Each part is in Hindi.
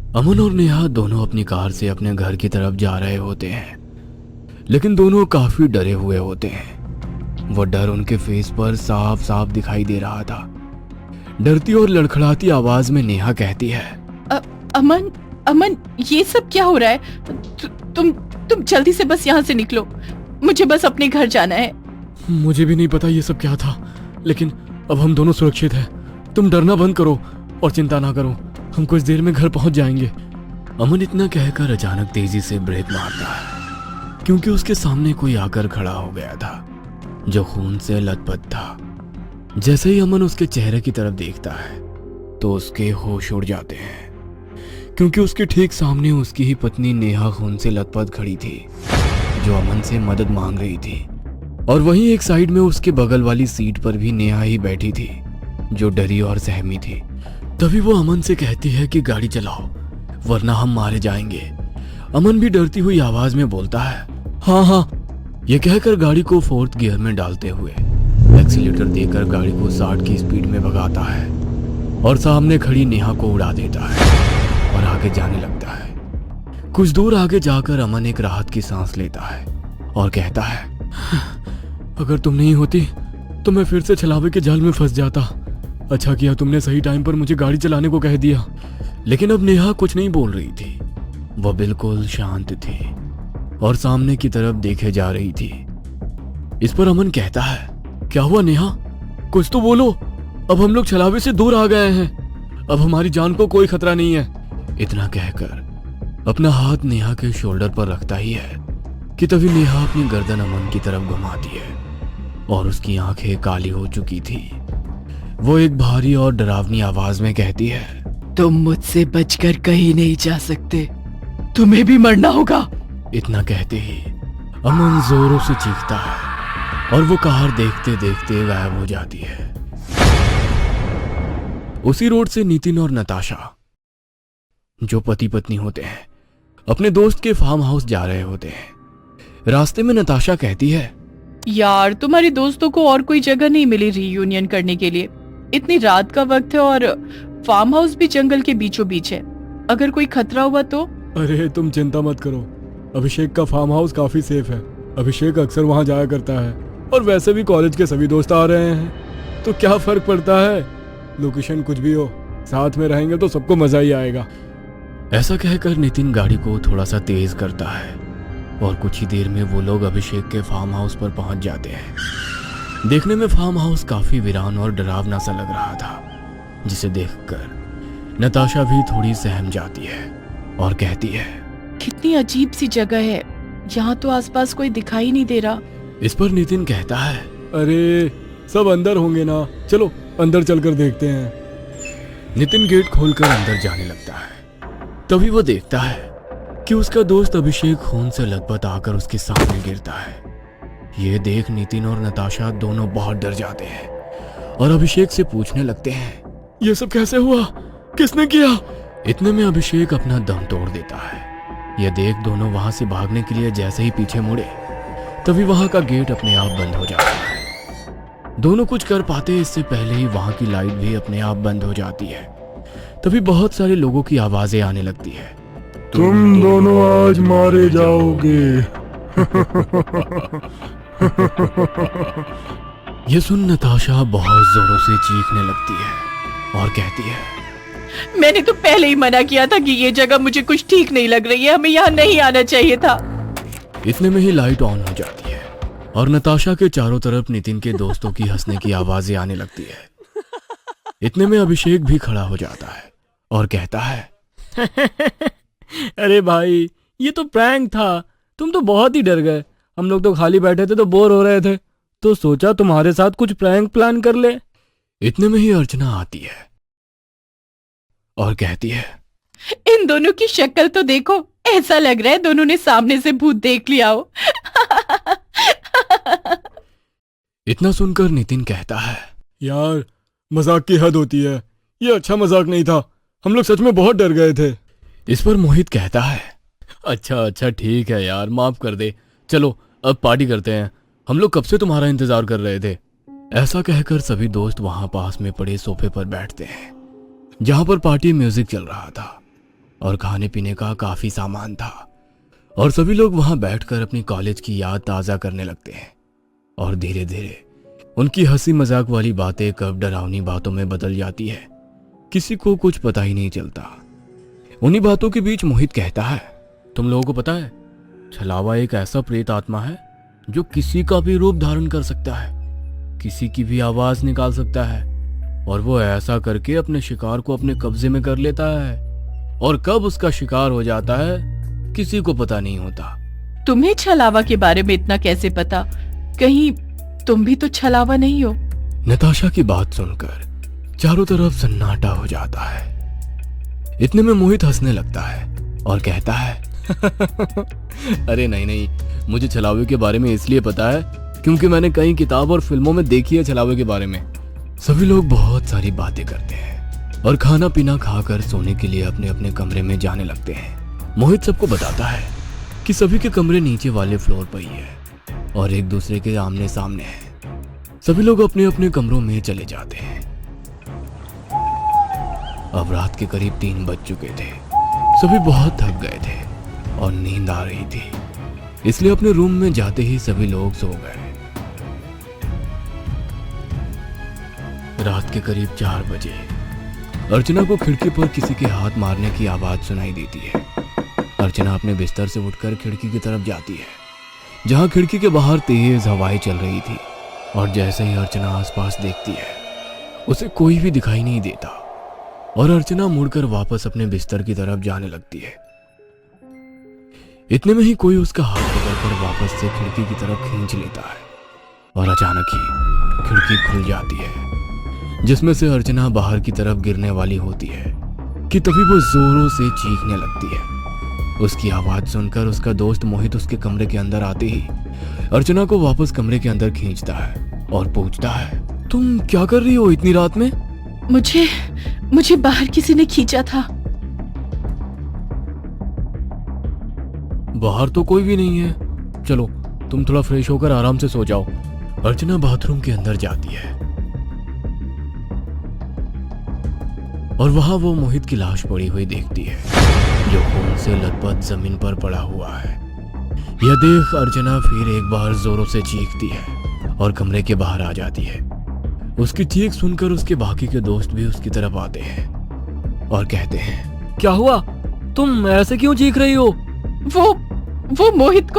अमन और नेहा दोनों अपनी कार से अपने घर की तरफ जा रहे होते हैं, लेकिन दोनों काफी डरे हुए होते हैं। वो डर उनके फेस पर साफ साफ दिखाई दे रहा था। डरती और लड़खड़ाती आवाज में नेहा कहती है, अमन अमन, ये सब क्या हो रहा है? तुम जल्दी से बस यहाँ से निकलो, मुझे बस अपने घर जाना है। मुझे भी नहीं पता ये सब क्या था, लेकिन अब हम दोनों सुरक्षित हैं। तुम डरना बंद करो और चिंता ना करो, हम कुछ देर में घर पहुंच जाएंगे। अमन इतना कहकर अचानक तेजी से ब्रेक मारता है, क्योंकि उसके सामने कोई आकर खड़ा हो गया था जो खून से लथपथ था। जैसे ही अमन उसके चेहरे की तरफ देखता है तो उसके होश उड़ जाते हैं, क्योंकि उसके ठीक सामने उसकी ही पत्नी नेहा खून से लथपथ खड़ी थी, जो अमन से मदद मांग रही थी। और वहीं एक साइड में उसके बगल वाली सीट पर भी नेहा ही बैठी थी, जो डरी और सहमी थी। तभी वो अमन से कहती है कि गाड़ी चलाओ, वरना हम मारे जाएंगे। अमन भी डरती हुई आवाज में बोलता है, हाँ हाँ। ये कहकर गाड़ी को 4th गियर में डालते हुए एक्सीलेटर देकर गाड़ी को 60 की स्पीड में भगाता है और सामने खड़ी नेहा को उड़ा देता है और आगे जाने लगता है। कुछ दूर आगे जाकर अमन एक राहत की सांस लेता है और कहता है, अगर तुम नहीं होती तो मैं फिर से छलावे के जाल में फंस जाता। अच्छा किया तुमने सही टाइम पर मुझे गाड़ी चलाने को कह दिया। लेकिन अब नेहा कुछ नहीं बोल रही थी। वह बिल्कुल शांत थी और सामने की तरफ देखे जा रही थी। इस पर अमन कहता है, क्या हुआ नेहा, कुछ तो बोलो। अब हम लोग छलावे से दूर आ गए हैं, अब हमारी जान को कोई खतरा नहीं है। इतना कहकर अपना हाथ नेहा के शोल्डर पर रखता ही है कि तभी नेहा अपनी गर्दन अमन की तरफ घुमाती है और उसकी आंखें काली हो चुकी थी। वो एक भारी और डरावनी आवाज में कहती है, तुम मुझसे बचकर कहीं नहीं जा सकते, तुम्हें भी मरना होगा। इतना कहते ही अमन जोरों से चीखता है और वो कार देखते देखते गायब हो जाती है। उसी रोड से नितिन और नताशा, जो पति पत्नी होते हैं, अपने दोस्त के फार्म हाउस जा रहे होते हैं। रास्ते में नताशा कहती है, यार तुम्हारे दोस्तों को और कोई जगह नहीं मिली रीयूनियन करने के लिए। इतनी रात का वक्त है और फार्म हाउस भी जंगल के बीचों बीच है, अगर कोई खतरा हुआ तो। अरे तुम चिंता मत करो, अभिषेक का फार्म हाउस काफी सेफ है। अभिषेक अक्सर वहां जाया करता है और वैसे भी कॉलेज के सभी दोस्त आ रहे हैं, तो क्या फर्क पड़ता है, लोकेशन कुछ भी हो, साथ में रहेंगे तो सबको मजा ही आएगा। ऐसा कहकर नितिन गाड़ी को थोड़ा सा तेज करता है और कुछ ही देर में वो लोग अभिषेक के फार्म हाउस पर पहुंच जाते हैं। देखने में फार्म हाउस काफी वीरान और डरावना सा लग रहा था, जिसे देखकर नताशा भी थोड़ी सहम जाती है और कहती है, कितनी अजीब सी जगह है, यहाँ तो आसपास कोई दिखाई नहीं दे रहा। इस पर नितिन कहता है, अरे सब अंदर होंगे ना, चलो अंदर चलकर देखते हैं। नितिन गेट खोलकर अंदर जाने लगता है। तभी वो देखता है कि उसका दोस्त अभिषेक खून से लथपथ आकर उसके सामने गिरता है। ये देख नितिन और नताशा दोनों बहुत डर जाते हैं और अभिषेक से पूछने लगते हैं, ये सब कैसे हुआ, किसने किया? इतने में अभिषेक अपना दम तोड़ देता है। यह देख दोनों वहां से भागने के लिए जैसे ही पीछे मुड़े, तभी वहां का गेट अपने आप बंद हो जाता है। दोनों कुछ कर पाते इससे पहले ही वहां की लाइट भी अपने आप बंद हो जाती है। तभी बहुत सारे लोगों की आवाजें आने लगती है, तुम दोनों आज मारे जाओगे। ये सुन नताशा बहुत जोरों से चीखने लगती है और कहती है, मैंने तो पहले ही मना किया था कि ये जगह मुझे कुछ ठीक नहीं लग रही है, हमें यहाँ नहीं आना चाहिए था। इतने में ही लाइट ऑन हो जाती है और नताशा के चारों तरफ नितिन के दोस्तों की हंसने की आवाजें आने लगती है। इतने में अभिषेक भी खड़ा हो जाता है और कहता है, अरे भाई ये तो प्रैंक था, तुम तो बहुत ही डर गए। हम लोग तो खाली बैठे थे तो बोर हो रहे थे, तो सोचा तुम्हारे साथ कुछ प्रैंक प्लान कर ले। इतने में ही अर्चना आती है और कहती है, इन दोनों की शक्ल तो देखो, ऐसा लग रहा है दोनों ने सामने से भूत देख लिया हो। इतना सुनकर नितिन कहता है, यार मजाक की हद होती है, ये अच्छा मजाक नहीं था, हम लोग सच में बहुत डर गए थे। इस पर मोहित कहता है, अच्छा ठीक है यार, माफ कर दे, चलो अब पार्टी करते हैं, हम लोग कब से तुम्हारा इंतजार कर रहे थे। ऐसा कहकर सभी दोस्त वहां पास में पड़े सोफे पर बैठते हैं, जहां पर पार्टी म्यूजिक चल रहा था। और खाने पीने का काफी सामान था। और सभी लोग वहां बैठकर अपनी कॉलेज की याद ताजा करने लगते हैं। और धीरे धीरे उनकी हंसी मजाक वाली बातें कब डरावनी बातों में बदल जाती है, किसी को कुछ पता ही नहीं चलता। उन्हीं बातों के बीच मोहित कहता है, तुम लोगों को पता है, छलावा एक ऐसा प्रेत आत्मा है जो किसी का भी रूप धारण कर सकता है, किसी की भी आवाज निकाल सकता है, और वो ऐसा करके अपने शिकार को अपने कब्जे में कर लेता है। और कब उसका शिकार हो जाता है किसी को पता नहीं होता। तुम्हें छलावा के बारे में इतना कैसे पता? कहीं तुम भी तो छलावा नहीं हो? नताशा की बात सुनकर चारों तरफ सन्नाटा हो जाता है। इतने में मोहित हंसने लगता है और कहता है, अरे नहीं, मुझे छलावे के बारे में इसलिए पता है क्योंकि मैंने कई किताब और फिल्मों में देखी है छलावे के बारे में। सभी लोग बहुत सारी बातें करते हैं और खाना पीना खाकर सोने के लिए अपने अपने कमरे में जाने लगते हैं। मोहित सबको बताता है कि सभी के कमरे नीचे वाले फ्लोर पर ही है और एक दूसरे के आमने सामने है। सभी लोग अपने अपने कमरों में चले जाते हैं। अब रात के करीब 3 बज चुके थे। सभी बहुत थक गए थे और नींद आ रही थी, इसलिए अपने रूम में जाते ही सभी लोग सो गए। रात के करीब 4 बजे अर्चना को खिड़की पर किसी के हाथ मारने की आवाज सुनाई देती है। अर्चना अपने बिस्तर से उठकर खिड़की की तरफ जाती है, जहां खिड़की के बाहर तेज हवाएं चल रही थी। और जैसे ही अर्चना आसपास देखती है, उसे कोई भी दिखाई नहीं देता और अर्चना मुड़कर वापस अपने बिस्तर की तरफ जाने लगती है। इतने में ही कोई उसका हाथ पकड़कर वापस से खिड़की की तरफ खींच लेता है और अचानक ही खिड़की खुल जाती है, जिसमें से अर्चना बाहर की तरफ गिरने वाली होती है कि तभी वो जोरों से चीखने लगती है। उसकी आवाज सुनकर उसका दोस्त मोहित उसके कमरे के अंदर आते ही अर्चना को वापस कमरे के अंदर खींचता है और पूछता है, तुम क्या कर रही हो इतनी रात में? मुझे बाहर किसी ने खींचा था। बाहर तो कोई भी नहीं है, चलो तुम थोड़ा फ्रेश होकर आराम से सो जाओ। अर्चना बाथरूम के अंदर जाती है और वहां वो मोहित की लाश पड़ी हुई देखती है, जो खून से लथपथ जमीन पर पड़ा हुआ है। यह देख अर्चना फिर एक बार जोरों से चीखती है और कमरे के बाहर आ जाती है। उसकी चीख सुनकर उसके बाकी के दोस्त भी उसकी तरफ आते हैं और कहते हैं, क्या हुआ? तुम ऐसे क्यों चीख रही हो? वो मोहित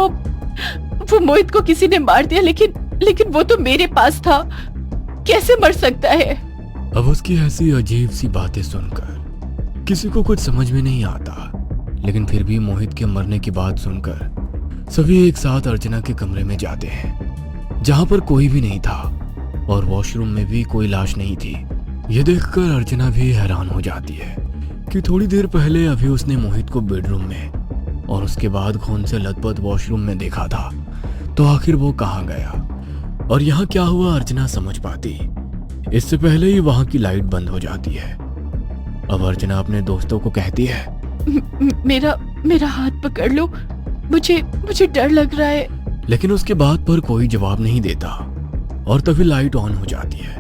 को किसी ने मार दिया, लेकिन वो तो मेरे पास था, कैसे मर सकता है? अब उसकी ऐसी अजीब सी बातें सुनकर किसी को कुछ समझ में नहीं आता, लेकिन फिर भी मोहित के मरने की बात सुनकर सभी एक साथ अर्चना के कमरे में जाते हैं, जहां पर कोई भी नहीं था और वॉशरूम में भी कोई लाश नहीं थी। यह देखकर अर्चना भी हैरान हो जाती है कि थोड़ी देर पहले अभी उसने मोहित को बेडरूम में और उसके बाद खून से लथपथ वॉशरूम में देखा था, तो आखिर वो कहाँ गया और यहाँ क्या हुआ अर्चना समझ पाती इससे पहले ही वहां की लाइट बंद हो जाती है। अब अर्चना अपने दोस्तों को कहती है, मेरा हाथ पकड़ लो, मुझे डर लग रहा है। लेकिन उसके बात पर कोई जवाब नहीं देता और तभी लाइट ऑन हो जाती है।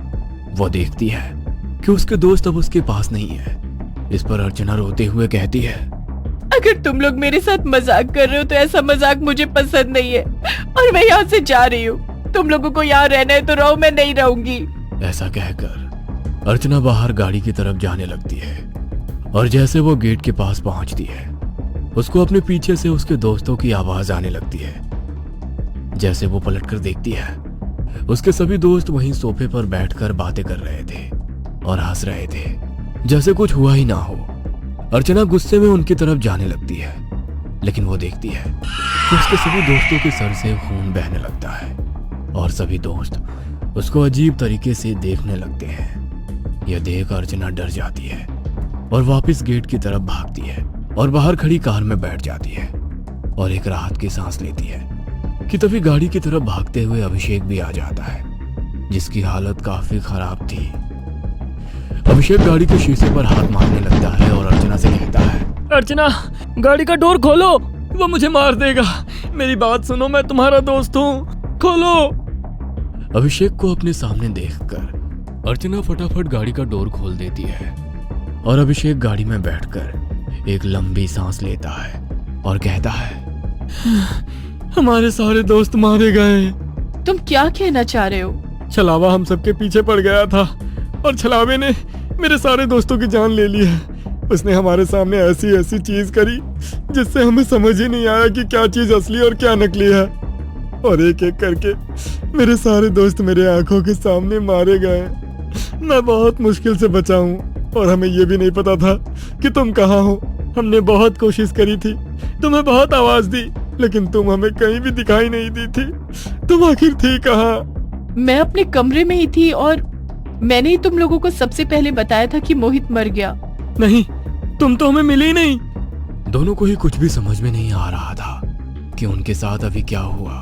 वो देखती है कि उसके दोस्त अब उसके पास नहीं है। इस पर अर्चना रोते हुए कहती है, अगर तुम लोग मेरे साथ मजाक कर रहे हो तो ऐसा मजाक मुझे पसंद नहीं है और मैं यहाँ से जा रही हूँ। तुम लोगों को यहाँ रहना है तो रहो, मैं नहीं रहूंगी। ऐसा कहकर अर्चना बाहर गाड़ी की तरफ जाने लगती है और जैसे वो गेट के पास पहुंचती है, उसको अपने पीछे से उसके दोस्तों की आवाज आने लगती है। जैसे वो पलटकर देखती है, उसके सभी दोस्त वहीं सोफे पर बैठकर बातें कर रहे थे और हंस रहे थे, जैसे कुछ हुआ ही ना हो। अर्चना गुस्से में उनकी तरफ जाने लगती है, लेकिन वो देखती है कि उसके सभी दोस्तों के सर से खून बहने लगता है और सभी दोस्त उसको अजीब तरीके से देखने लगते हैं। यह देख अर्चना डर जाती है और वापस गेट की तरफ भागती है और बाहर खड़ी कार में बैठ जाती है और एक राहत की सांस लेती है कि तभी गाड़ी की तरफ भागते हुए अभिषेक भी आ जाता है, जिसकी हालत काफी खराब थी। अभिषेक गाड़ी के शीशे पर हाथ मारने लगता है और अर्चना से कहता है, अर्चना, गाड़ी का डोर खोलो, वो मुझे मार देगा। मेरी बात सुनो, मैं तुम्हारा दोस्त हूँ, खोलो। अभिषेक को अपने सामने देखकर अर्चना फटाफट गाड़ी का डोर खोल देती है और अभिषेक गाड़ी में बैठकर एक लंबी सांस लेता है और कहता है, हमारे सारे दोस्त मारे गए। तुम क्या कहना चाह रहे हो? छलावा हम सबके पीछे पड़ गया था और छलावे ने मेरे सारे दोस्तों की जान ले ली है। उसने हमारे सामने ऐसी ऐसी चीज करी जिससे हमें समझ ही नहीं आया कि क्या चीज असली और क्या नकली है। और एक एक करके मेरे सारे दोस्त मेरे आंखों के सामने मारे गए। मैं बहुत मुश्किल से बचा हूँ और हमें ये भी नहीं पता था कि तुम कहाँ हो। हमने बहुत कोशिश करी थी, तुम्हें बहुत आवाज दी, लेकिन तुम हमें कहीं भी दिखाई नहीं दी थी। तुम आखिर थी कहाँ? मैं अपने कमरे में ही थी और मैंने ही तुम लोगों को सबसे पहले बताया था कि मोहित मर गया। नहीं, तुम तो हमें मिली नहीं। दोनों को ही कुछ भी समझ में नहीं आ रहा था कि उनके साथ अभी क्या हुआ।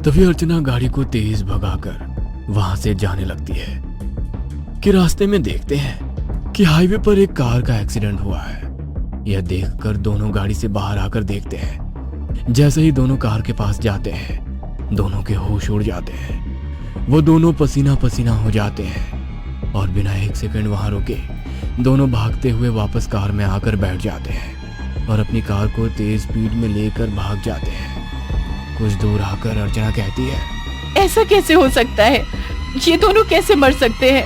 तभी अर्चना गाड़ी को तेज भगाकर वहां से जाने लगती है कि रास्ते में देखते हैं कि हाईवे पर एक कार का एक्सीडेंट हुआ है। यह देखकर दोनों गाड़ी से बाहर आकर देखते हैं। जैसे ही दोनों कार के पास जाते हैं, दोनों के होश उड़ जाते हैं। वो दोनों पसीना पसीना हो जाते हैं और बिना एक सेकंड वहां रुके दोनों भागते हुए वापस कार में आकर बैठ जाते हैं और अपनी कार को तेज स्पीड में लेकर भाग जाते हैं। कुछ दूर आकर अर्चना कहती है, ऐसा कैसे हो सकता है? ये दोनों कैसे मर सकते हैं?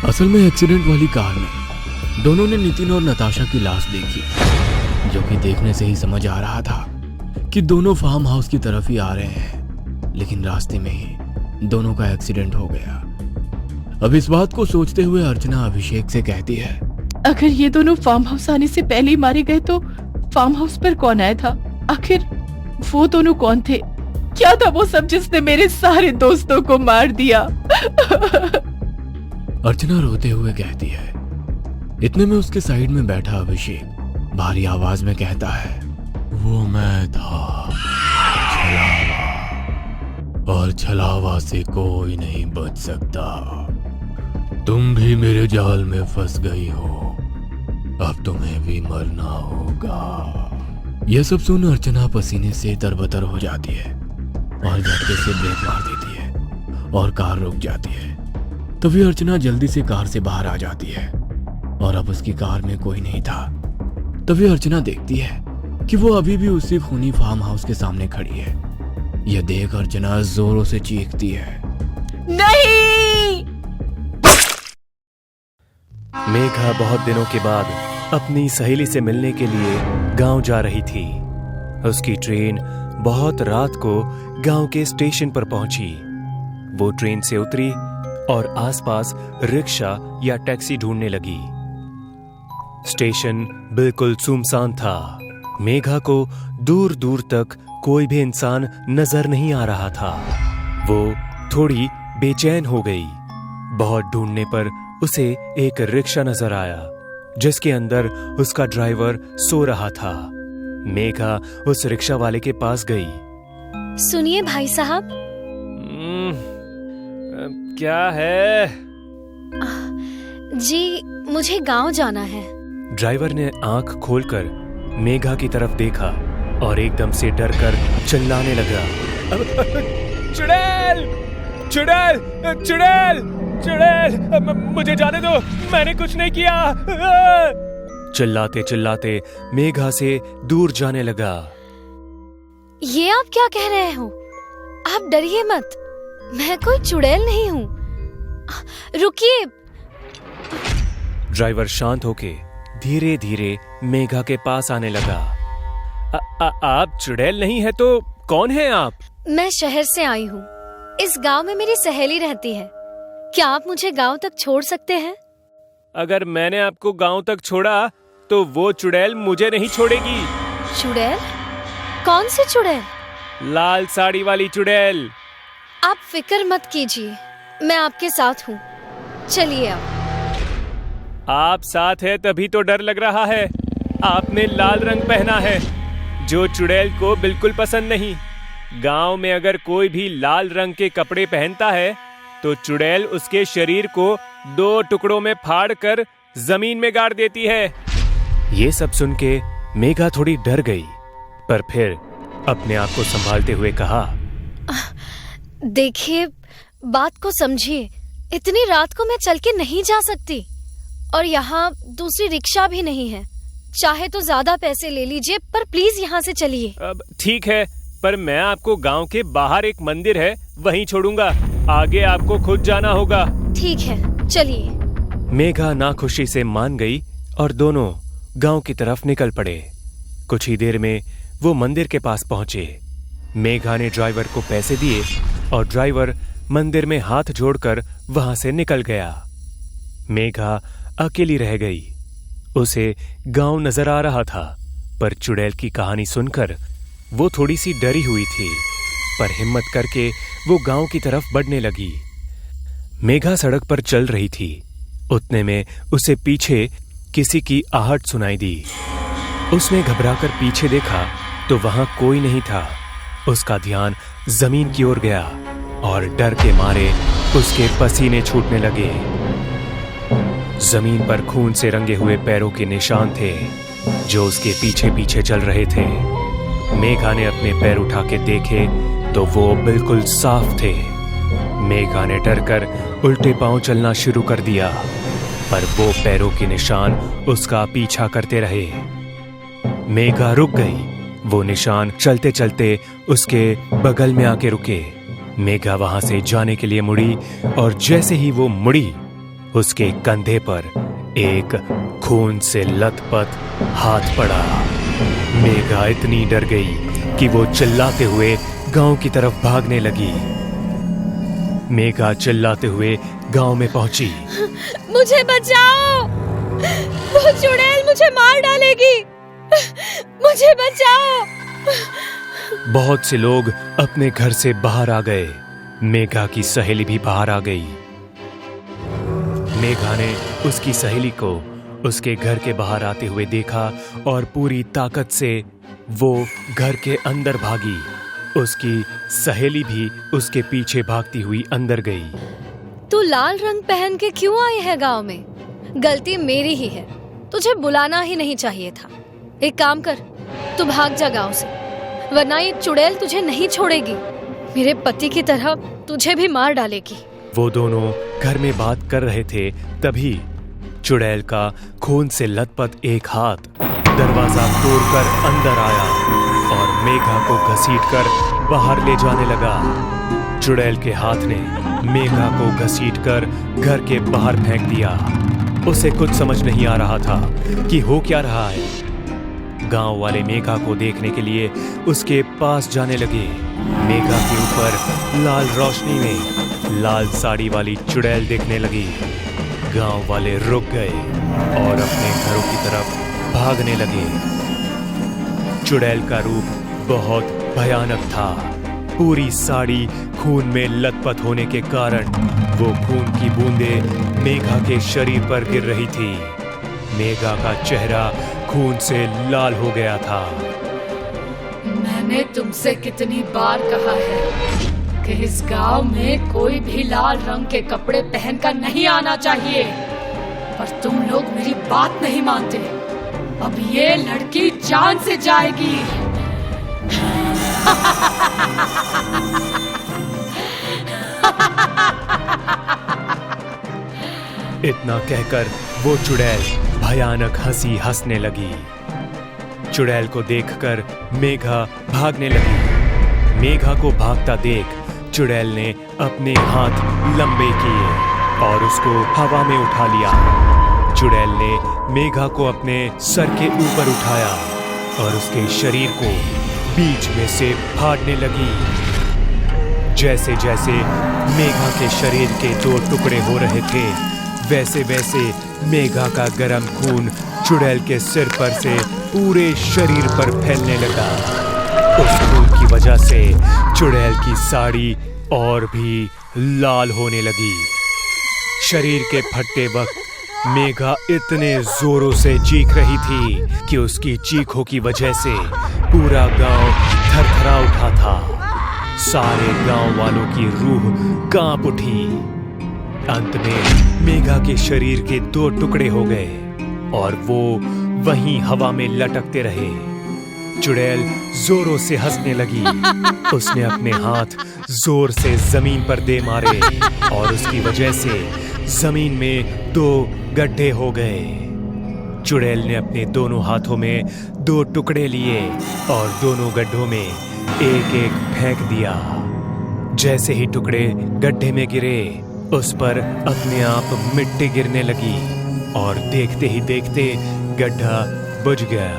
असल में एक्सीडेंट वाली कार में दोनों ने नितिन और नताशा की लाश देखी, जो कि देखने से ही समझ आ रहा था कि दोनों फार्म हाउस की तरफ ही आ रहे हैं। लेकिन रास्ते में ही दोनों का एक्सीडेंट हो गया। अब इस बात को सोचते हुए अर्चना अभिषेक से कहती है, अगर ये दोनों फार्म हाउस आने से पहले ही मारे गए तो फार्म हाउस पर कौन आया था? आखिर वो दोनों कौन थे? क्या था वो सब जिसने मेरे सारे दोस्तों को मार दिया? अर्चना रोते हुए कहती है। इतने में उसके साइड में बैठा अभिषेक भारी आवाज में कहता है, वो मैं था, छलावा, और छलावा से कोई नहीं बच सकता। तुम भी मेरे जाल में फंस गई हो, अब तुम्हें भी मरना होगा। यह सब सुन अर्चना पसीने से तरबतर हो जाती है और झटके से ब्रेक मार देती है और कार रुक जाती है। तभी अर्चना जल्दी से कार से बाहर आ जाती है और अब उसकी कार में कोई नहीं था। तभी अर्चना देखती है कि वो अभी भी उसी खूनी फार्म हाउस के सामने खड़ी है। यह देख अर्चना जोरों से चीखती है, नहीं! मेघा बहुत दिनों के बाद अपनी सहेली से मिलने के लिए गांव जा रही थी। उसकी ट्रेन बहुत रात को गांव के स्टेशन पर पहुंची। वो ट्रेन से उतरी और आसपास रिक्शा या टैक्सी ढूंढने लगी। स्टेशन बिल्कुल सुनसान था। मेघा को दूर दूर तक कोई भी इंसान नजर नहीं आ रहा था। वो थोड़ी बेचैन हो गई। बहुत ढूंढने पर उसे एक रिक्शा नजर आया जिसके अंदर उसका ड्राइवर सो रहा था। मेघा उस रिक्शा वाले के पास गई। सुनिए भाई साहब। क्या है? जी मुझे गांव जाना है। ड्राइवर ने आंख खोलकर मेघा की तरफ देखा और एकदम से डरकर चिल्लाने लगा, चुड़ैल! चुड़ैल! चुड़ैल! चुड़ैल! मुझे जाने दो, मैंने कुछ नहीं किया। चिल्लाते चिल्लाते मेघा से दूर जाने लगा। ये आप क्या कह रहे हो? आप डरिए मत, मैं कोई चुड़ैल नहीं हूँ। रुकिए। ड्राइवर शांत होके धीरे धीरे मेघा के पास आने लगा। आप चुड़ैल नहीं है तो कौन है आप? मैं शहर से आई हूँ। इस गांव में मेरी सहेली रहती है। क्या आप मुझे गांव तक छोड़ सकते हैं? अगर मैंने आपको गांव तक छोड़ा तो वो चुड़ैल मुझे नहीं छोड़ेगी। चुड़ैल? कौन सी चुड़ैल? लाल साड़ी वाली चुड़ैल। आप फिक्र मत कीजिए, मैं आपके साथ हूँ। चलिए आप साथ है तभी तो डर लग रहा है। आपने लाल रंग पहना है जो चुड़ैल को बिल्कुल पसंद नहीं। गांव में अगर कोई भी लाल रंग के कपड़े पहनता है तो चुड़ैल उसके शरीर को 2 टुकड़ों में फाड़ कर जमीन में गाड़ देती है। ये सब सुन के मेघा थोड़ी डर गई, पर फिर अपने आप को संभालते हुए कहा, देखिए बात को समझिए। इतनी रात को मैं चल के नहीं जा सकती और यहाँ दूसरी रिक्शा भी नहीं है। चाहे तो ज्यादा पैसे ले लीजिए, पर प्लीज यहाँ से चलिए। अब ठीक है, पर मैं आपको गांव के बाहर एक मंदिर है वहीं छोड़ूंगा, आगे आपको खुद जाना होगा। ठीक है, चलिए। मेघा नाखुशी से मान गई और दोनों गांव की तरफ निकल पड़े। कुछ ही देर में वो मंदिर के पास पहुंचे। मेघा ने ड्राइवर को पैसे दिए और ड्राइवर मंदिर में हाथ जोड़कर वहां से निकल गया। मेघा अकेली रह गई। उसे गांव नजर आ रहा था, पर चुड़ैल की कहानी सुनकर वो थोड़ी सी डरी हुई थी, पर हिम्मत करके वो गांव की तरफ बढ़ने लगी। मेघा सड़क पर चल रही थी, उतने में उसे पीछे किसी की आहट सुनाई दी। उसने घबराकर पीछे देखा तो वहां कोई नहीं था। उसका ध्यान जमीन की ओर गया और डर के मारे उसके पसीने छूटने लगे। जमीन पर खून से रंगे हुए पैरों के निशान थे जो उसके पीछे पीछे चल रहे थे। मेघा ने अपने पैर उठा के देखे तो वो बिल्कुल साफ थे। मेघा ने डरकर उल्टे पांव चलना शुरू कर दिया, पर वो पैरों के निशान उसका पीछा करते रहे। मेघा रुक गई। वो निशान चलते चलते उसके बगल में आके रुके। मेघा वहां से जाने के लिए मुड़ी और जैसे ही वो मुड़ी, उसके कंधे पर एक खून से लथपथ हाथ पड़ा। मेघा इतनी डर गई कि वो चिल्लाते हुए गांव की तरफ भागने लगी। मेघा चिल्लाते हुए गांव में पहुंची। मुझे बचाओ, वो चुड़ैल मुझे मार डालेगी, मुझे बचाओ। बहुत से लोग अपने घर से बाहर आ गए। मेघा की सहेली भी बाहर आ गई। मेघा ने उसकी सहेली को उसके घर के बाहर आते हुए देखा और पूरी ताकत से वो घर के अंदर भागी। उसकी सहेली भी उसके पीछे भागती हुई अंदर गई। तू लाल रंग पहन के क्यों आई है गांव में? गलती मेरी ही है, तुझे बुलाना ही नहीं चाहिए था। एक काम कर, तू भाग जा गांव से, वरना ये चुड़ैल तुझे नहीं छोड़ेगी। मेरे पति की तरह तुझे भी मार डालेगी। वो दोनों घर में बात कर रहे थे, तभी चुड़ैल का खून से लथपथ एक हाथ दरवाजा तोड़कर अंदर आया और मेघा को घसीटकर बाहर ले जाने लगा। चुड़ैल के हाथ ने मेघा को घसीटकर घर के बाहर फेंक दिया। उसे कुछ समझ नहीं आ रहा था कि हो क्या रहा है। गांव वाले मेघा को देखने के लिए उसके पास जाने लगे। मेघा के ऊपर लाल रोशनी में लाल साड़ी वाली चुड़ैल देखने लगी। गांव वाले रुक गए और अपने घरों की तरफ भागने लगे। चुड़ैल का रूप बहुत भयानक था। पूरी साड़ी खून में लथपथ होने के कारण वो खून की बूंदें मेघा के शरीर पर गिर रही थी। मेघा का चेहरा खून से लाल हो गया था। मैंने तुमसे कितनी बार कहा है कि इस गांव में कोई भी लाल रंग के कपड़े पहनकर नहीं आना चाहिए, पर तुम लोग मेरी बात नहीं मानते। अब ये लड़की जान से जाएगी। इतना कहकर वो चुड़ैल भयानक हंसी हंसने लगी। चुड़ैल को देखकर मेघा भागने लगी। मेघा को भागता देख चुड़ैल ने अपने हाथ लंबे किए और उसको हवा में उठा लिया। चुड़ैल ने मेघा को अपने सर के ऊपर उठाया और उसके शरीर को बीच में से फाड़ने लगी। जैसे जैसे मेघा के शरीर के दो टुकड़े हो रहे थे, वैसे वैसे मेघा का गर्म खून चुड़ैल के सिर पर से पूरे शरीर पर फैलने लगा। उस खून की वजह से चुड़ैल की साड़ी और भी लाल होने लगी। शरीर के फटते वक्त मेघा इतने जोरों से चीख रही थी कि उसकी चीखों की वजह से पूरा गांव थरथरा उठा था। सारे गांव वालों की रूह कांप उठी। अंत में मेघा के शरीर के दो टुकड़े हो गए और वो वहीं हवा में लटकते रहे। चुड़ैल जोरों से हंसने लगी। उसने अपने हाथ जोर से जमीन पर दे मारे और उसकी वजह से जमीन में दो गड्ढे हो गए। चुड़ैल ने अपने दोनों हाथों में 2 टुकड़े लिए और दोनों गड्ढों में एक एक फेंक दिया। जैसे ही टुकड़े गड्ढे में गिरे, उस पर अपने आप मिट्टी गिरने लगी और देखते ही देखते गड्ढा बुझ गया।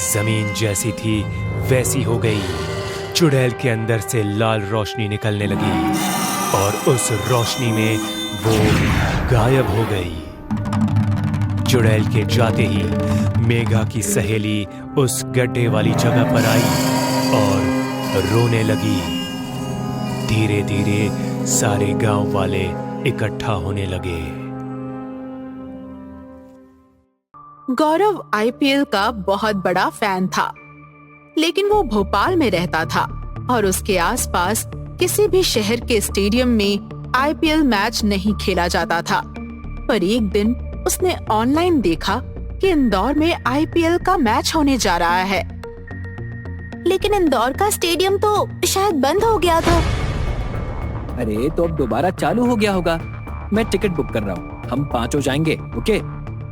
जमीन जैसी थी वैसी हो गई। चुड़ैल के अंदर से लाल रोशनी निकलने लगी और उस रोशनी में वो गायब हो गई। चुड़ैल के जाते ही मेघा की सहेली उस गड्ढे वाली जगह पर आई और रोने लगी। धीरे धीरे सारे गांव वाले इकट्ठा होने लगे। गौरव आईपीएल का बहुत बड़ा फैन था, लेकिन वो भोपाल में रहता था और उसके आसपास किसी भी शहर के स्टेडियम में आईपीएल मैच नहीं खेला जाता था। पर एक दिन उसने ऑनलाइन देखा कि इंदौर में आईपीएल का मैच होने जा रहा है। लेकिन इंदौर का स्टेडियम तो शायद बंद हो गया था। अरे तो अब दोबारा चालू हो गया होगा। मैं टिकट बुक कर रहा हूँ, हम 5 जाएंगे। ओके,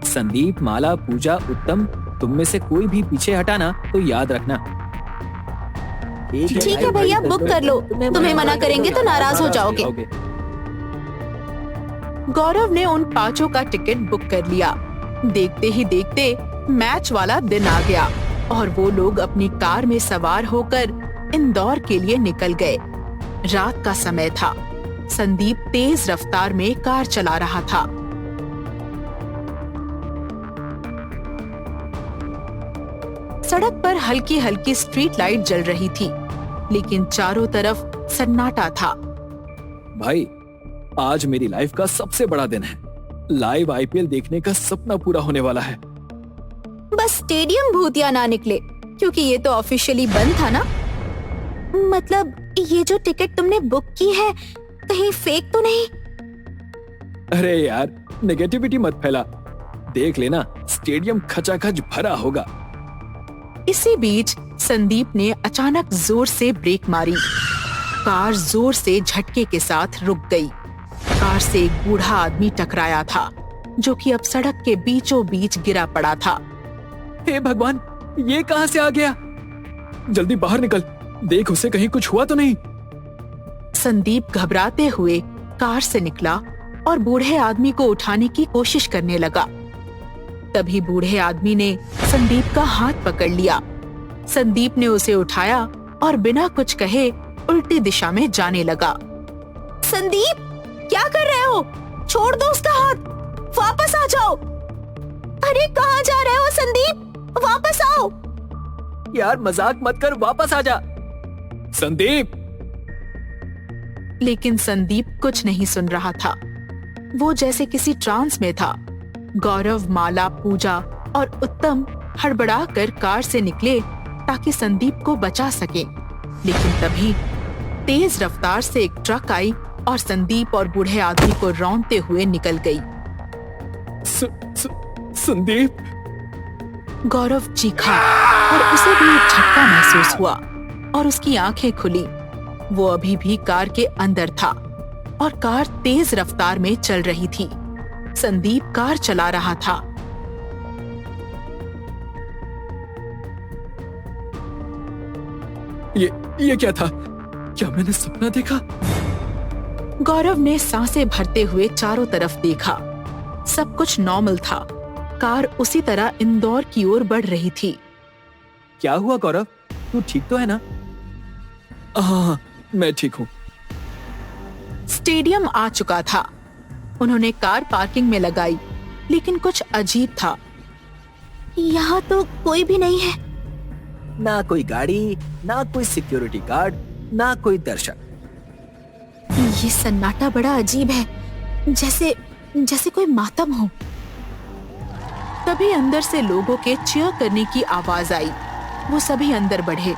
संदीप, माला, पूजा, उत्तम, तुम में से कोई भी पीछे हटाना तो याद रखना। ठीक है भैया, बुक कर लो। तुम्हें मना करेंगे तो नाराज हो जाओगे। गौरव ने उन 5 का टिकट बुक कर लिया। देखते ही देखते मैच वाला दिन आ गया और वो लोग अपनी कार में सवार होकर इंदौर के लिए निकल गए। रात का समय था। संदीप तेज रफ्तार में कार चला रहा था। सड़क पर हल्की हल्की स्ट्रीट लाइट जल रही थी, लेकिन चारों तरफ सन्नाटा था। भाई, आज मेरी लाइफ का सबसे बड़ा दिन है। लाइव आईपीएल देखने का सपना पूरा होने वाला है। बस स्टेडियम भूतिया ना निकले, क्योंकि ये तो ऑफिशियली बंद था ना। मतलब ये जो टिकट तुमने बुक की है कहीं फेक तो नहीं? अरे यार, नेगेटिविटी मत फैला। देख लेना, स्टेडियम खचाखच भरा होगा। इसी बीच संदीप ने अचानक जोर से ब्रेक मारी। कार जोर से झटके के साथ रुक गई। कार से एक बूढ़ा आदमी टकराया था, जो कि अब सड़क के बीचों बीच गिरा पड़ा था। हे भगवान, ये कहां से आ गया? जल्दी बाहर निकल, देख उसे कहीं कुछ हुआ तो नहीं। संदीप घबराते हुए कार से निकला और बूढ़े आदमी को उठाने की कोशिश करने लगा। तभी बूढ़े आदमी ने संदीप का हाथ पकड़ लिया। संदीप ने उसे उठाया और बिना कुछ कहे उल्टी दिशा में जाने लगा। संदीप, क्या कर रहे हो? छोड़ दो उसका हाथ, वापस आ जाओ। अरे कहाँ जा रहे हो संदीप? वापस आओ। यार मजाक मत कर, वापस आ जा। संदीप! लेकिन संदीप कुछ नहीं सुन रहा था। वो जैसे किसी ट्रांस में था। गौरव, माला, पूजा और उत्तम हड़बड़ा कर कार से निकले ताकि संदीप को बचा सके। लेकिन तभी तेज रफ्तार से एक ट्रक आई और संदीप और बूढ़े आदमी को रौंदते हुए निकल गई। संदीप! गौरव चीखा और उसे भी एक झटका महसूस हुआ और उसकी आंखें खुली। वो अभी भी कार के अंदर था और कार तेज रफ्तार में चल रही थी। संदीप कार चला रहा था। ये क्या था? क्या मैंने सपना देखा? गौरव ने सांसें भरते हुए चारों तरफ देखा। सब कुछ नॉर्मल था। कार उसी तरह इंदौर की ओर बढ़ रही थी। क्या हुआ गौरव? तू ठीक तो है ना? हाँ, मैं ठीक हूँ। स्टेडियम आ चुका था। उन्होंने कार पार्किंग में लगाई, लेकिन कुछ अजीब था। यहाँ तो कोई भी नहीं है। ना कोई गाड़ी, ना कोई सिक्योरिटी गार्ड, ना कोई दर्शक। ये सन्नाटा बड़ा अजीब है, जैसे कोई मातम हो। तभी अंदर से लोगों के चीयर करने की आवाज आई। वो सभी अंदर बढ़े।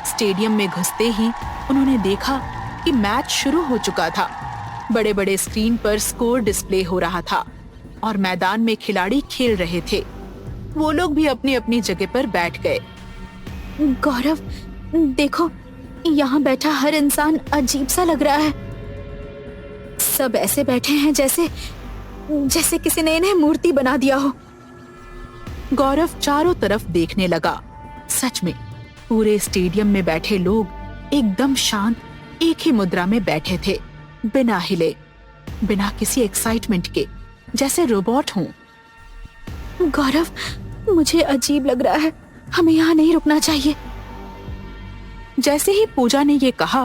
स्टेडियम में घुसते ही उन्होंने देखा कि मैच शुरू हो चुका था। बड़े बड़े स्क्रीन पर स्कोर डिस्प्ले हो रहा था और मैदान में खिलाड़ी खेल रहे थे। वो लोग भी अपनी अपनी जगह पर बैठ गए। गौरव, देखो, यहाँ बैठा हर इंसान अजीब सा लग रहा है। सब ऐसे बैठे हैं जैसे किसी ने इन्हें मूर्ति बना दिया हो। गौरव चारों तरफ देखने लगा। सच में पूरे स्टेडियम में बैठे लोग एकदम शांत, एक ही मुद्रा में बैठे थे, बिना हिले, बिना किसी एक्साइटमेंट के, जैसे रोबोट हों। गौरव, मुझे अजीब लग रहा है, हमें यहाँ नहीं रुकना चाहिए। जैसे ही पूजा ने ये कहा,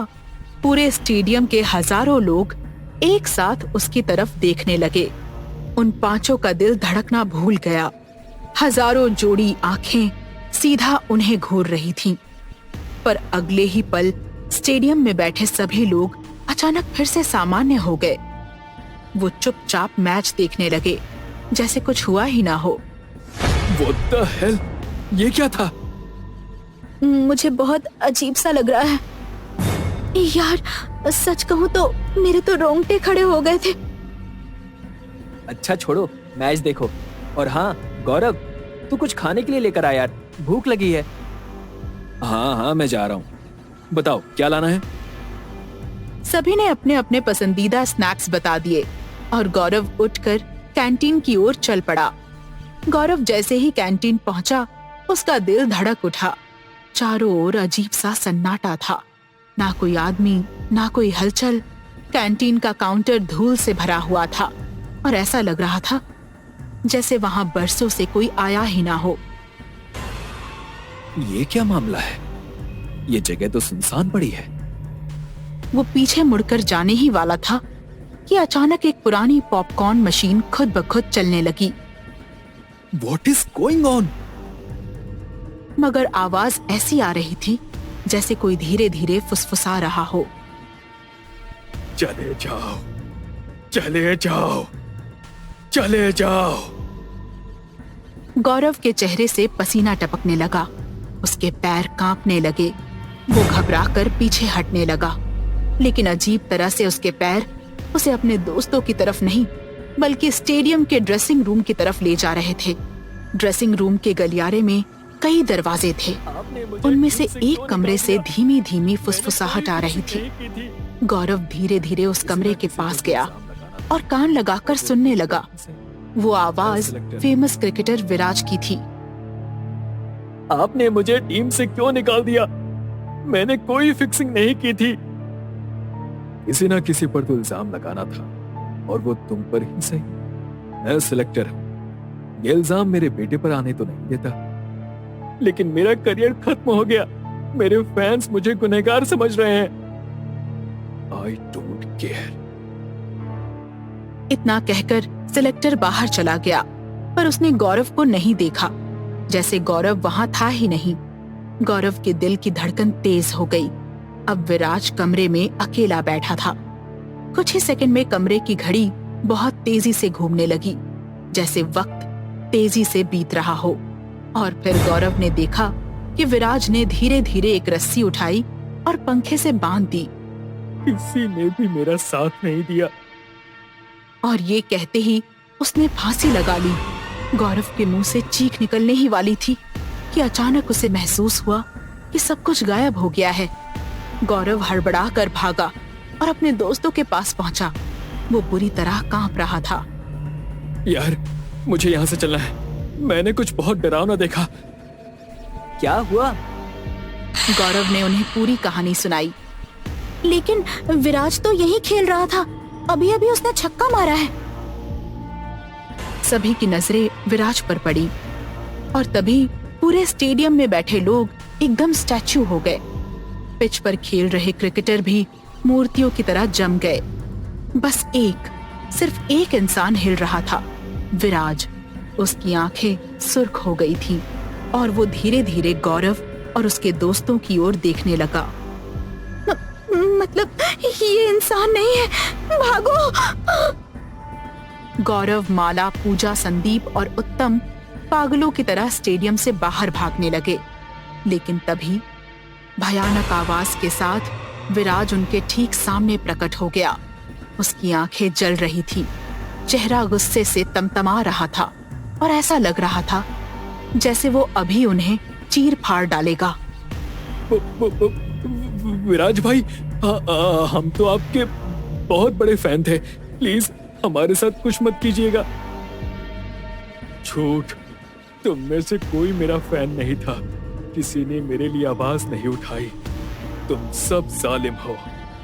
पूरे स्टेडियम के हजारों लोग एक साथ उसकी तरफ देखने लगे। उन पांचों का दिल धड़कना भूल गया। हजारों जोड़ी आंखें सीधा उन्हें घूर रही थीं। पर अगले ही पल स्टेडियम में बैठे सभी लोग अचानक फिर से सामान्य हो गए। वो चुपचाप मैच देखने लगे, जैसे कुछ हुआ ही ना हो। What the hell? ये क्या था? मुझे बहुत अजीब सा लग रहा है यार, सच कहूँ तो मेरे तो रोंगटे खड़े हो गए थे। अच्छा छोड़ो, मैच देखो। और हाँ गौरव, तू कुछ खाने के लिए लेकर आ यार, भूख लगी है। हाँ मैं जा रहा हूँ। बताओ क्या लाना है? सभी ने अपने अपने पसंदीदा स्नैक्स बता दिए और गौरव उठकर कैंटीन की ओर चल पड़ा। गौरव जैसे ही कैंटीन पहुंचा, उसका दिल धड़क उठा। चारों ओर अजीब सा सन्नाटा था, ना कोई आदमी, ना कोई हलचल। कैंटीन का काउंटर धूल से भरा हुआ था और ऐसा लग रहा था जैसे वहां बरसों से कोई आया ही ना हो। ये क्या मामला है? ये जगह तो सुनसान पड़ी है। वो पीछे मुड़कर जाने ही वाला था कि अचानक एक पुरानी पॉपकॉर्न मशीन खुद ब खुद चलने लगी। What is going on? मगर आवाज ऐसी आ रही थी जैसे कोई धीरे धीरे फुसफुसा रहा हो। चले जाओ, चले जाओ, चले जाओ। गौरव के चेहरे से पसीना टपकने लगा, उसके पैर कांपने लगे। वो घबराकर पीछे हटने लगा, लेकिन अजीब तरह से उसके पैर उसे अपने दोस्तों की तरफ नहीं, बल्कि स्टेडियम के ड्रेसिंग रूम की तरफ ले जा रहे थे। ड्रेसिंग रूम के गलियारे में कई दरवाजे थे। उनमें से एक कमरे से धीमी धीमी फुसफुसाहट आ रही थी। गौरव धीरे धीरे उस कमरे के पास गया और कान लगाकर सुनने लगा। वो आवाज फेमस क्रिकेटर विराज की थी। आपने मुझे टीम से क्यों निकाल दिया? मैंने कोई फिक्सिंग नहीं की थी। किसी ना किसी पर तो इल्जाम लगाना था, और वो तुम पर ही सही। मैं सिलेक्टर हूं, ये इल्जाम मेरे बेटे पर आने तो नहीं देता। लेकिन मेरा करियर खत्म हो गया। मेरे फैंस मुझे गुनहगार समझ रहे हैं। I don't care. इतना कहकर सिलेक्टर बाहर चला गया, पर उसने गौरव को नहीं देखा, जैसे गौरव वहां था ही नहीं। गौरव के दिल की धड़कन तेज हो गई। अब विराज कमरे में अकेला बैठा था। कुछ ही सेकंड में कमरे की घड़ी बहुत तेजी से घूमने लगी, जैसे वक्त तेजी से बीत रहा हो। और फिर गौरव ने देखा कि विराज ने धीरे धीरे एक रस्सी उठाई और पंखे से बांध दी। किसी ने भी मेरा साथ नहीं दिया। और ये कहते ही उसने फांसी लगा ली। गौरव के मुंह से चीख निकलने ही वाली थी कि अचानक उसे महसूस हुआ कि सब कुछ गायब हो गया है। गौरव हड़बड़ा कर भागा और अपने दोस्तों के पास पहुंचा। वो बुरी तरह कांप रहा था। यार, मुझे यहाँ से चलना है। मैंने कुछ बहुत डरावना देखा। क्या हुआ? गौरव ने उन्हें पूरी कहानी सुनाई। लेकिन विराज तो यही खेल रहा था, अभी अभी उसने छक्का मारा है। सभी की नजरें विराज पर पड़ी और तभी पूरे स्टेडियम में बैठे लोग एकदम स्टैच्यू हो गए। पिच पर खेल रहे क्रिकेटर भी मूर्तियों की तरह जम गए। बस सिर्फ एक इंसान हिल रहा था, विराज। उसकी आंखें सुर्ख हो गई थीं और वो धीरे धीरे गौरव और उसके दोस्तों की ओर देखने लगा। मतलब ये इंसान नहीं है, भागो! गौरव, माला, पूजा, संदीप और उत्तम पागलों की तरह स्टेडियम से बाहर भागने लगे। लेकिन तभी भयानक आवाज के साथ विराज उनके ठीक सामने प्रकट हो गया। उसकी आंखें जल रही थी, चेहरा गुस्से से तमतमा रहा था और ऐसा लग रहा था जैसे वो अभी उन्हें चीर फाड़ डालेगा। विराज भाई, हम तो आपके बहुत बड़े फैन थे। प्लीज हमारे साथ कुछ मत कीजिएगा। झूठ, तुम में से कोई मेरा फैन नहीं था, किसी ने मेरे लिए आवाज नहीं उठाई। तुम सब जालिम हो।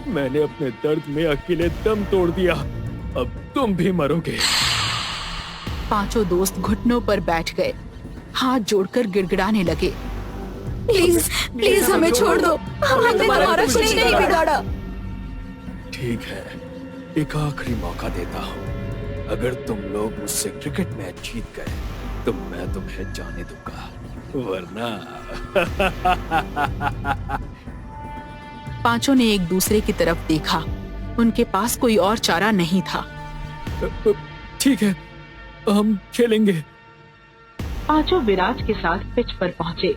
मैंने अपने दर्द में अकेले दम तोड़ दिया, अब तुम भी मरोगे। पांचों दोस्त घुटनों पर बैठ गए, हाथ जोड़कर गिड़गिड़ाने लगे। प्लीज प्लीज हमें छोड़ दो, हमने तुम्हारा कुछ नहीं बिगाड़ा। ठीक है, एक आखिरी मौका देता हूँ। अगर तुम लोग मुझसे क्रिकेट मैच जीत गए तो मैं तुम्हें जाने दूंगा, वरना पांचों ने एक दूसरे की तरफ देखा। उनके पास कोई और चारा नहीं था। ठीक है, हम खेलेंगे। पांचों विराज के साथ पिच पर पहुंचे।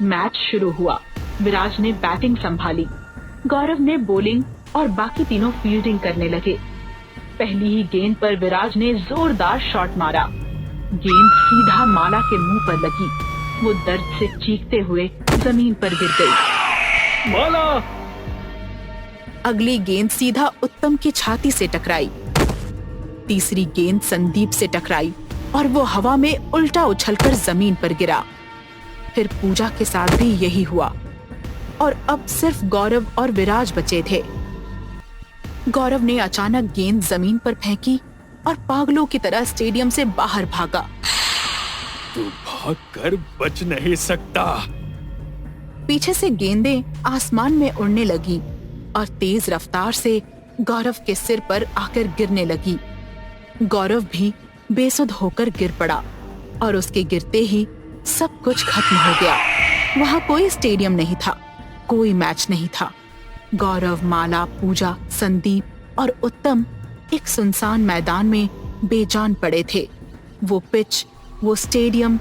मैच शुरू हुआ। विराज ने बैटिंग संभाली, गौरव ने बॉलिंग और बाकी तीनों फील्डिंग करने लगे। पहली ही गेंद पर विराज ने जोरदार शॉट मारा। गेंद सीधा माला के मुंह पर लगी। वो दर्द से चीखते हुए जमीन पर गिर गई। माला! अगली गेंद सीधा उत्तम की छाती से टकराई। तीसरी गेंद संदीप से टकराई और वो हवा में उल्टा उछलकर जमीन पर गिरा। फिर पूजा के साथ भी यही हुआ और अब सिर्फ गौरव और विराज बचे थे। गौरव ने अचानक गेंद जमीन पर फेंकी और पागलों की तरह स्टेडियम से बाहर भागा। तू भागकर बच नहीं सकता। पीछे से गेंदें आसमान में उड़ने लगी और तेज रफ्तार से गौरव के सिर पर आकर गिरने लगी। गौरव भी बेसुध होकर गिर पड़ा और उसके गिरते ही सब कुछ खत्म हो गया। वहाँ कोई स्टेडियम नहीं था, कोई मैच नहीं था। गौरव, माला, पूजा, संदीप और उत्तम एक सुनसान मैदान में बेजान पड़े थे। वो पिच, वो स्टेडियम,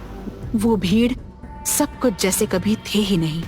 वो भीड़, सब कुछ जैसे कभी थे ही नहीं।